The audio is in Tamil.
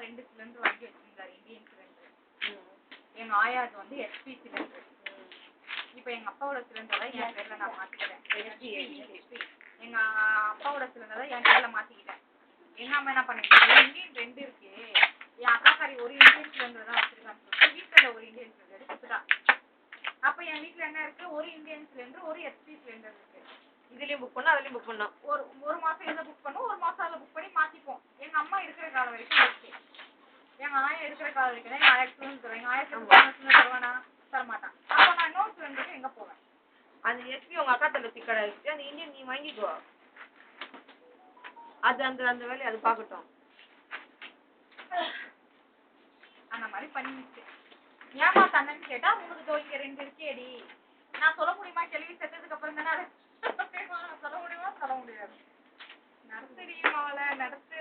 2 சிலிண்டர் வாங்கி வச்சிருந்தாரு, இந்தியன் சிலிண்டர். எங்க ஆயாது வந்து எஸ்பி சிலிண்டர். இப்ப எங்க அப்பாவோட சிலிண்டரை என் பேர்ல நான் மாத்திக்கிறேன். எங்க அப்பாவோட சிலிண்டரை என் பேர்ல மாத்திக்கிட்டேன். எங்க அம்மா என்ன பண்ணிருக்காங்க, இந்தியன் 2 இருக்கு, என் அக்காக்காரி ஒரு இந்தியன் சிலிண்டர் தான் வச்சிருக்கான்னு சொல்லிட்டு வீட்டுல ஒரு இந்தியன் சிலிண்டர் கொடுத்துட்டா. அப்ப என் வீட்டுல என்ன இருக்கு, ஒரு இந்தியன் சிலிண்டர் ஒரு எஸ்பி சிலிண்டர் இருக்கு. இதுலயும் புக் பண்ணோம், அதுலயும் புக் பண்ணோம். ஒரு மாசம் இதை புக் பண்ணும், ஒரு மாசம் அதில் புக் பண்ணி மாத்திப்போம். எங்க அம்மா இருக்கிற காலம் வரைக்கும் ஓகே. எங்க ஆயா இருக்கிற காலம் வரைக்கும் தான் எங்க ஆயா சிலிண்டர் தருவேன். எங்க ஆயா சிலிண்டர் தருவானா, தரமாட்டான். அப்போ நான் இன்னொரு சிலிண்டருக்கு எங்க போவேன்? அந்த எஸ்பி உங்க அக்கா தலை சிக்கடா இருக்கு, அந்த இந்தியன் நீ வாங்கிக்கோ. அது அந்த அந்த வேலையை அது பார்க்கட்டும். அந்த மாதிரி பண்ணிச்சு. ஏமா தண்ணன்னு கேட்டா உனக்கு இங்க 2 இருக்கேடி. நான் சொல்ல முடியுமா, கேள்வி செத்ததுக்கு அப்புறம் தானே சொல்ல முடியுமா, சொல்ல முடியாது. நடத்துடியும் அவளை நடத்து.